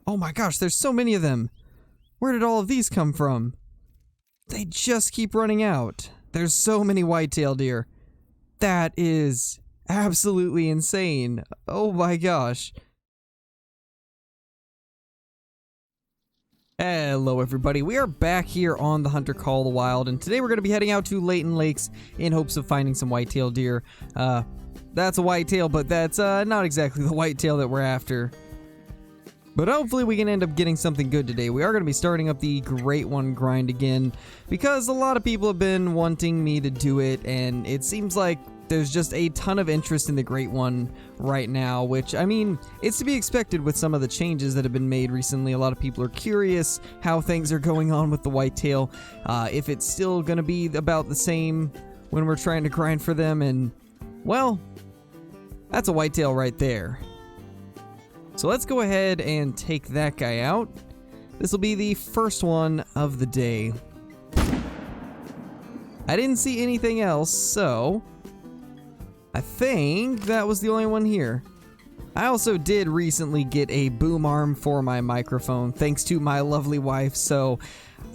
Oh my gosh, there's so many of them. Where did all of these come from? They just keep running out. There's so many whitetail deer. That is absolutely insane. Oh my gosh. Hello everybody, we are back here on the Hunter Call of the Wild, and today we're going to be heading out to Layton Lakes in hopes of finding some whitetail deer. That's a whitetail, but that's not exactly the whitetail that we're after. But hopefully we can end up getting something good today. We are going to be starting up the Great One grind again, because a lot of people have been wanting me to do it, and it seems like there's just a ton of interest in the Great One right now, which, I mean, it's to be expected with some of the changes that have been made recently. A lot of people are curious how things are going on with the whitetail, if it's still going to be about the same when we're trying to grind for them, and, well, that's a whitetail right there. So let's go ahead and take that guy out. This will be the first one of the day. I didn't see anything else, so I think that was the only one here. I also did recently get a boom arm for my microphone, thanks to my lovely wife, so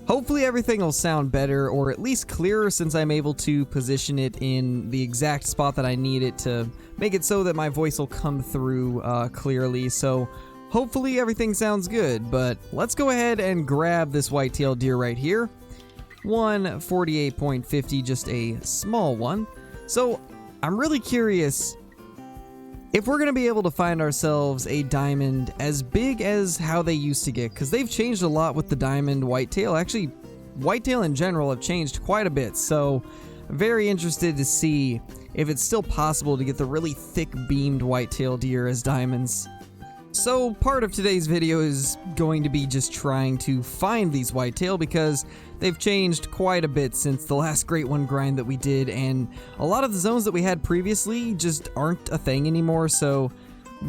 hopefully everything will sound better, or at least clearer, since I'm able to position it in the exact spot that I need it to make it so that my voice will come through clearly. So hopefully everything sounds good, but let's go ahead and grab this whitetail deer right here. 148.50, just a small one. So I'm really curious if we're going to be able to find ourselves a diamond as big as how they used to get, because they've changed a lot with the diamond whitetail. Actually, whitetail in general have changed quite a bit, so I'm very interested to see if it's still possible to get the really thick beamed whitetail deer as diamonds. So part of today's video is going to be just trying to find these whitetail, because they've changed quite a bit since the last Great One grind that we did, and a lot of the zones that we had previously just aren't a thing anymore, so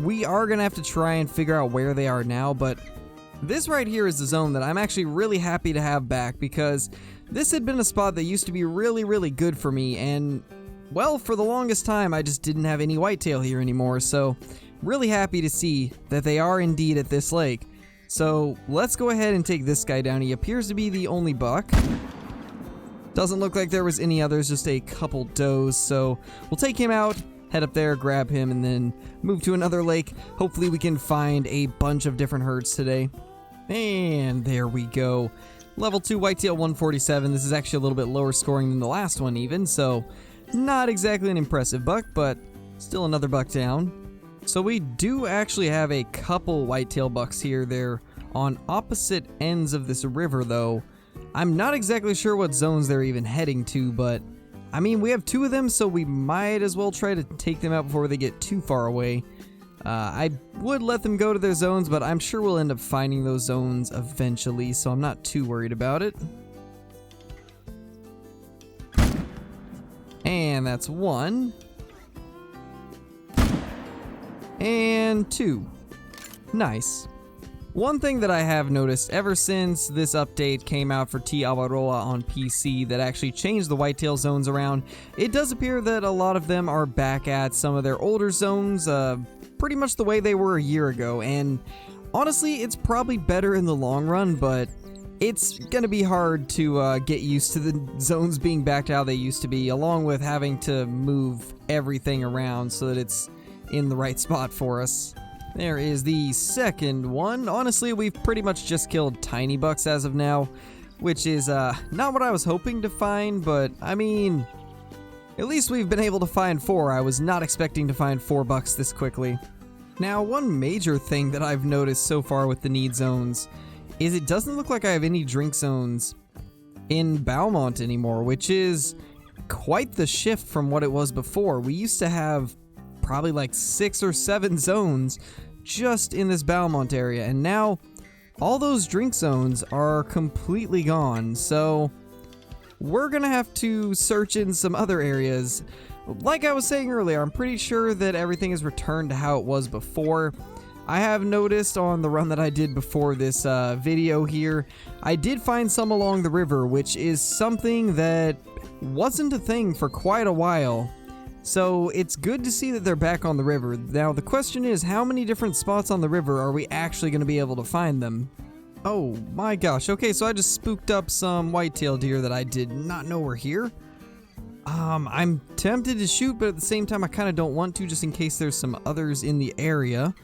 we are gonna have to try and figure out where they are now. But this right here is the zone that I'm actually really happy to have back, because this had been a spot that used to be really good for me, and well, for the longest time I just didn't have any whitetail here anymore, so really happy to see that they are indeed at this lake. So let's go ahead and take this guy down. He appears to be the only buck. Doesn't look like there was any others, just a couple does. So we'll take him out, head up there, grab him, and then move to another lake. Hopefully we can find a bunch of different herds today. And there we go. Level 2 whitetail 147. This is actually a little bit lower scoring than the last one even, so not exactly an impressive buck, but still another buck down. So we do actually have a couple whitetail bucks here. They're on opposite ends of this river, though. I'm not exactly sure what zones they're even heading to, but I mean, we have two of them, so we might as well try to take them out before they get too far away. I would let them go to their zones, but I'm sure we'll end up finding those zones eventually, so I'm not too worried about it. And that's one. And two. Nice. One thing that I have noticed ever since this update came out for T Awaroa on PC that actually changed the whitetail zones around, it does appear that a lot of them are back at some of their older zones, pretty much the way they were a year ago, and honestly, it's probably better in the long run, but it's gonna be hard to get used to the zones being back to how they used to be, along with having to move everything around so that it's in the right spot for us. There is the second one. Honestly, we've pretty much just killed tiny bucks as of now, which is not what I was hoping to find, but I mean, at least we've been able to find 4. I was not expecting to find 4 bucks this quickly. Now, one major thing that I've noticed so far with the need zones is it doesn't look like I have any drink zones in Beaumont anymore, which is quite the shift from what it was before. We used to have probably like 6 or 7 zones just in this Beaumont area, and now all those drink zones are completely gone, so we're gonna have to search in some other areas. Like I was saying earlier, I'm pretty sure that everything is returned to how it was before. I have noticed on the run that I did before this video here, I did find some along the river, which is something that wasn't a thing for quite a while. So it's good to see that they're back on the river. Now the question is, how many different spots on the river are we actually going to be able to find them? Oh my gosh, okay, so I just spooked up some whitetail deer that I did not know were here. I'm tempted to shoot, but at the same time I kind of don't want to, just in case there's some others in the area.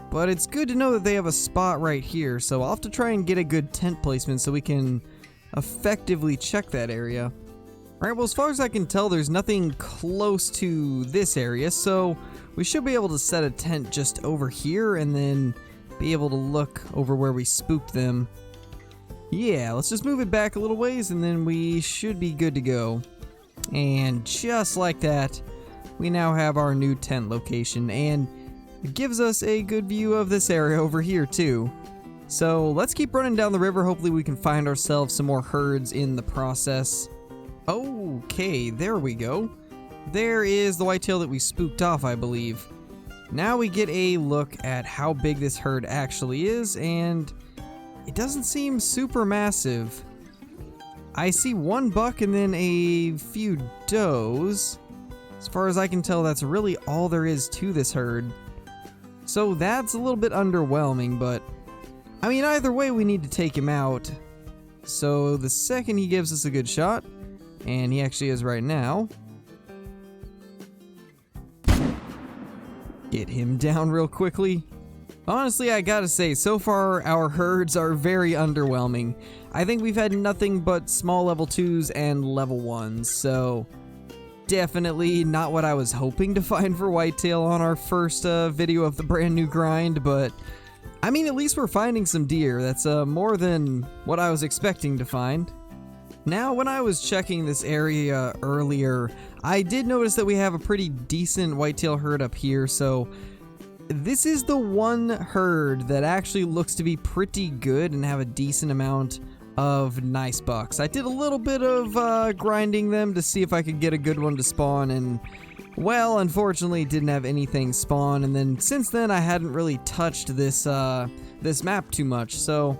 But it's good to know that they have a spot right here, so I'll have to try and get a good tent placement so we can effectively check that area. Alright, well, as far as I can tell, there's nothing close to this area, so we should be able to set a tent just over here and then be able to look over where we spooked them. Yeah, let's just move it back a little ways and then we should be good to go. And just like that, we now have our new tent location, and it gives us a good view of this area over here too. So let's keep running down the river. Hopefully we can find ourselves some more herds in the process. Okay, there we go. There is the whitetail that we spooked off, I believe. Now we get a look at how big this herd actually is, and it doesn't seem super massive. I see one buck and then a few does. As far as I can tell, that's really all there is to this herd. So that's a little bit underwhelming, but I mean, either way, we need to take him out. So the second he gives us a good shot, and he actually is right now, get him down real quickly. Honestly, I gotta say, so far our herds are very underwhelming. I think we've had nothing but small level 2s and level 1s, so definitely not what I was hoping to find for whitetail on our first video of the brand new grind, but I mean, at least we're finding some deer. That's more than what I was expecting to find. Now, when I was checking this area earlier, I did notice that we have a pretty decent whitetail herd up here, so this is the one herd that actually looks to be pretty good and have a decent amount of nice bucks. I did a little bit of grinding them to see if I could get a good one to spawn, and well, unfortunately didn't have anything spawn, and then since then I hadn't really touched this this map too much, so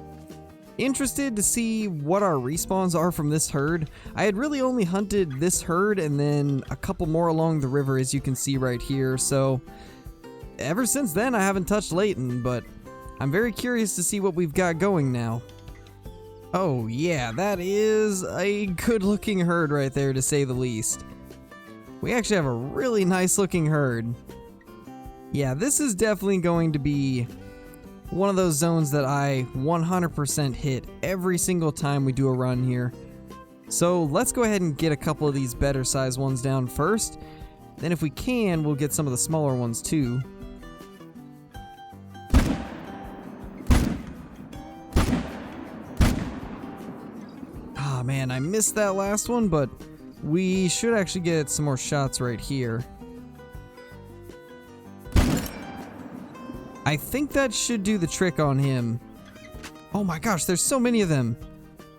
interested to see what our respawns are from this herd. I had really only hunted this herd and then a couple more along the river, as you can see right here, so ever since then I haven't touched Layton, but I'm very curious to see what we've got going now. Oh yeah, that is a good looking herd right there, to say the least. We actually have a really nice looking herd. Yeah, this is definitely going to be one of those zones that I 100% hit every single time we do a run here. So let's go ahead and get a couple of these better sized ones down first. Then if we can, we'll get some of the smaller ones too. Ah man, I missed that last one, but we should actually get some more shots right here. I think that should do the trick on him. Oh my gosh, there's so many of them.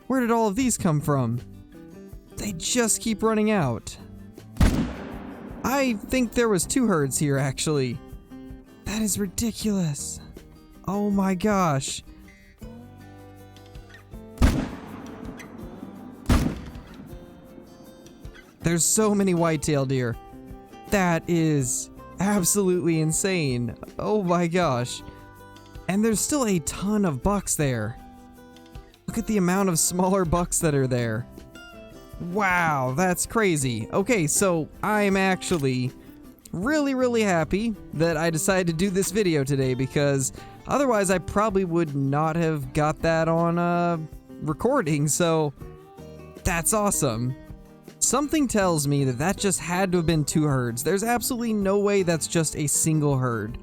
Where did all of these come from? They just keep running out. I think there was 2 herds here, actually. That is ridiculous. Oh my gosh. There's so many whitetail deer. That is absolutely insane. Oh my gosh. And there's still a ton of bucks there. Look at the amount of smaller bucks that are there. Wow, that's crazy. Okay, so I'm actually really happy that I decided to do this video today, because otherwise I probably would not have got that on recording, so that's awesome. Something tells me that that just had to have been 2 herds. There's absolutely no way that's just a single herd.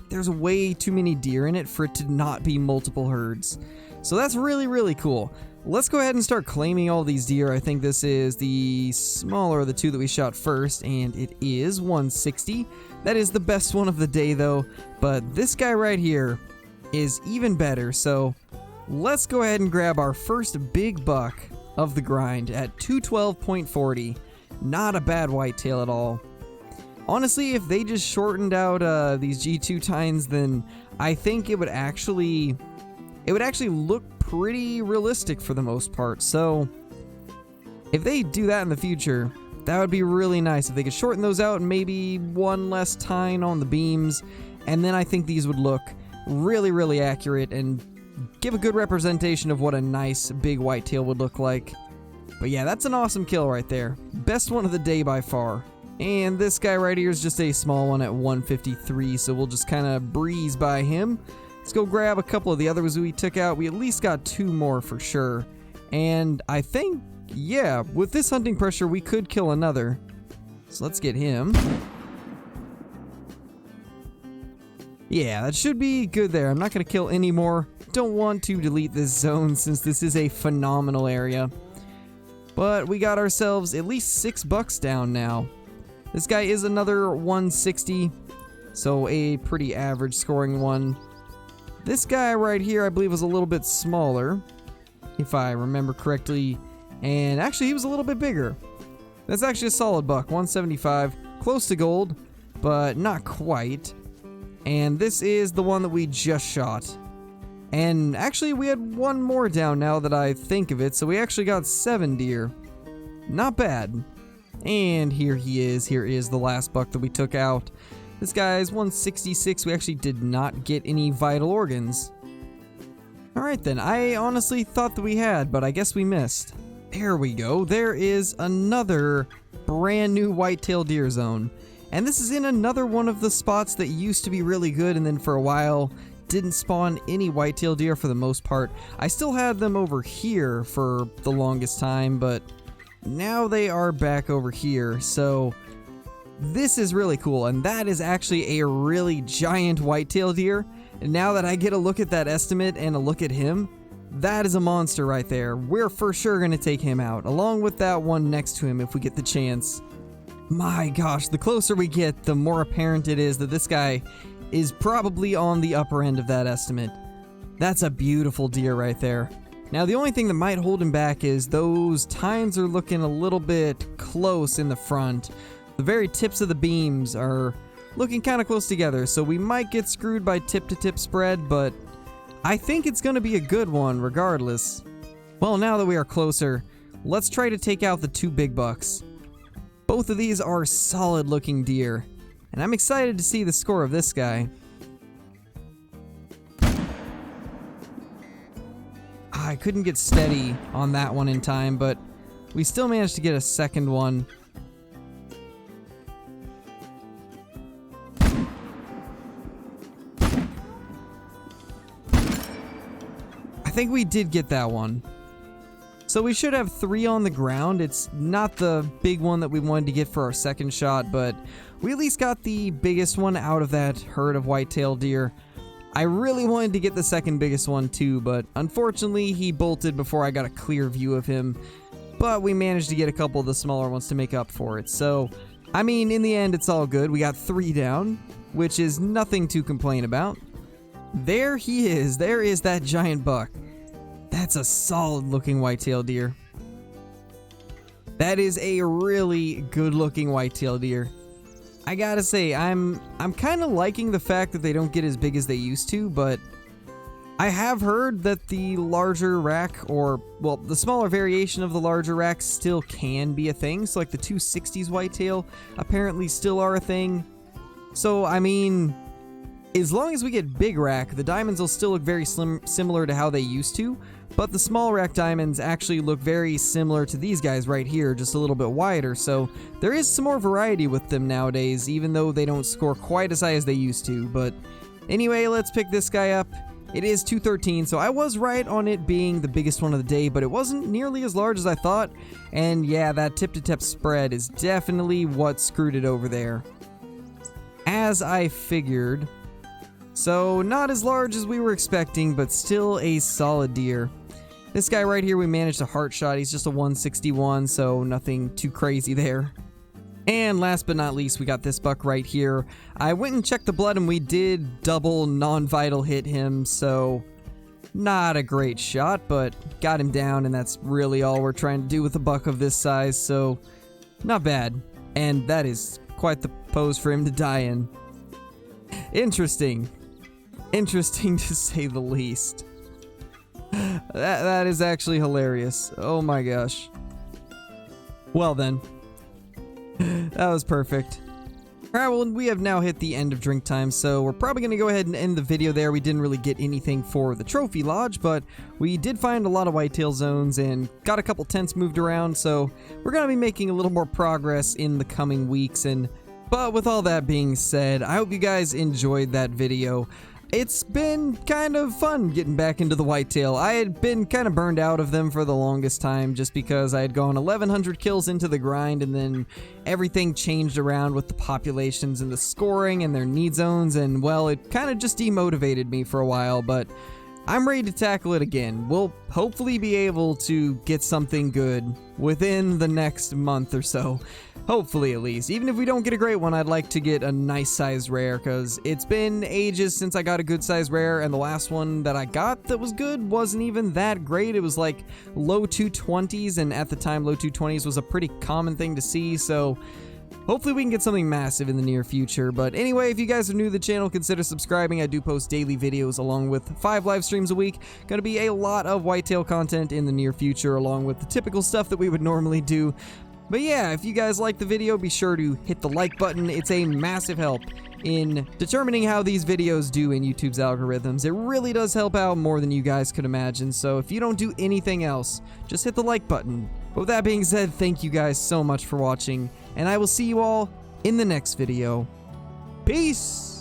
There's way too many deer in it for it to not be multiple herds. So that's really cool. Let's go ahead and start claiming all these deer. I think this is the smaller of the 2 that we shot first, and it is 160. That is the best one of the day though, but this guy right here is even better. So let's go ahead and grab our first big buck of the grind at 212.40. Not a bad whitetail at all. Honestly, if they just shortened out these G2 tines, then I think it would actually look pretty realistic for the most part. So if they do that in the future, That would be really nice if they could shorten those out and maybe one less tine on the beams. And then I think these would look really, really accurate and give a good representation of what a nice big whitetail would look like. But yeah, that's an awesome kill right there. Best one of the day by far. And this guy right here is just a small one at 153, so we'll just kind of breeze by him. Let's go grab a couple of the others we took out. We at least got 2 more for sure. And I think, yeah, with this hunting pressure, we could kill another. So let's get him. Yeah, that should be good there. I'm not going to kill any more. Don't want to delete this zone since this is a phenomenal area. But we got ourselves at least 6 bucks down now. This guy is another 160, so a pretty average scoring one. This guy right here, I believe, was a little bit smaller, if I remember correctly. And actually, he was a little bit bigger. That's actually a solid buck, 175. Close to gold, but not quite. And this is the one that we just shot. And actually, we had 1 more down now that I think of it, so we actually got 7 deer. Not bad. And here he is. Here is the last buck that we took out. This guy's 166. We actually did not get any vital organs. Alright then, I honestly thought that we had, but I guess we missed. There we go. There is another brand new whitetail deer zone. And this is in another one of the spots that used to be really good and then for a while didn't spawn any whitetail deer for the most part. I still had them over here for the longest time, but now they are back over here. So this is really cool, and that is actually a really giant whitetail deer. And now that I get a look at that estimate and a look at him, that is a monster right there. We're for sure going to take him out, along with that one next to him if we get the chance. My gosh, the closer we get, the more apparent it is that this guy is probably on the upper end of that estimate. That's a beautiful deer right there. Now, the only thing that might hold him back is those tines are looking a little bit close in the front. The very tips of the beams are looking kind of close together, so we might get screwed by tip-to-tip spread, but I think it's going to be a good one regardless. Well, now that we are closer, let's try to take out the 2 big bucks. Both of these are solid-looking deer, and I'm excited to see the score of this guy. I couldn't get steady on that one in time, but we still managed to get a second one. I think we did get that one. So we should have 3 on the ground. It's not the big one that we wanted to get for our second shot, but we at least got the biggest one out of that herd of whitetail deer. I really wanted to get the second biggest one too, but unfortunately he bolted before I got a clear view of him. But we managed to get a couple of the smaller ones to make up for it. So, I mean, in the end, it's all good. We got 3 down, which is nothing to complain about. There he is. There is that giant buck. That's a solid looking whitetail deer. That is a really good looking whitetail deer. I gotta say, I'm kind of liking the fact that they don't get as big as they used to, but I have heard that the larger rack, or, well, the smaller variation of the larger rack still can be a thing. So like the 260s whitetail apparently still are a thing. So, I mean, as long as we get big rack, the diamonds will still look very similar to how they used to. But the small rack diamonds actually look very similar to these guys right here, just a little bit wider, so there is some more variety with them nowadays, even though they don't score quite as high as they used to. But anyway, let's pick this guy up. It is 213, so I was right on it being the biggest one of the day, but it wasn't nearly as large as I thought, and yeah, that tip-to-tip spread is definitely what screwed it over there. As I figured. So, not as large as we were expecting, but still a solid deer. This guy right here, we managed a heart shot. He's just a 161, so nothing too crazy there. And last but not least, we got this buck right here. I went and checked the blood, and we did double non-vital hit him, so not a great shot, but got him down, and that's really all we're trying to do with a buck of this size, so not bad. And that is quite the pose for him to die in. Interesting. Interesting to say the least. That is actually hilarious. Oh my gosh. Well then, That was perfect. Alright, well, we have now hit the end of drink time, so we're probably going to go ahead and end the video there. We didn't really get anything for the trophy lodge, but we did find a lot of whitetail zones and got a couple tents moved around, so we're going to be making a little more progress in the coming weeks. But with all that being said, I hope you guys enjoyed that video. It's been kind of fun getting back into the whitetail. I had been kind of burned out of them for the longest time just because I had gone 1,100 kills into the grind, and then everything changed around with the populations and the scoring and their need zones, and well, it kind of just demotivated me for a while, but I'm ready to tackle it again. We'll hopefully be able to get something good within the next month or so. Hopefully, at least. Even if we don't get a great one, I'd like to get a nice size rare, because it's been ages since I got a good size rare, and the last one that I got that was good wasn't even that great. It was like low 220s, and at the time, low 220s was a pretty common thing to see, so hopefully we can get something massive in the near future. But anyway, if you guys are new to the channel, consider subscribing. I do post daily videos along with 5 live streams a week. Gonna be a lot of whitetail content in the near future, along with the typical stuff that we would normally do. But yeah, if you guys like the video, be sure to hit the like button. It's a massive help in determining how these videos do in YouTube's algorithms. It really does help out more than you guys could imagine. So if you don't do anything else, just hit the like button. But with that being said, thank you guys so much for watching, and I will see you all in the next video. Peace!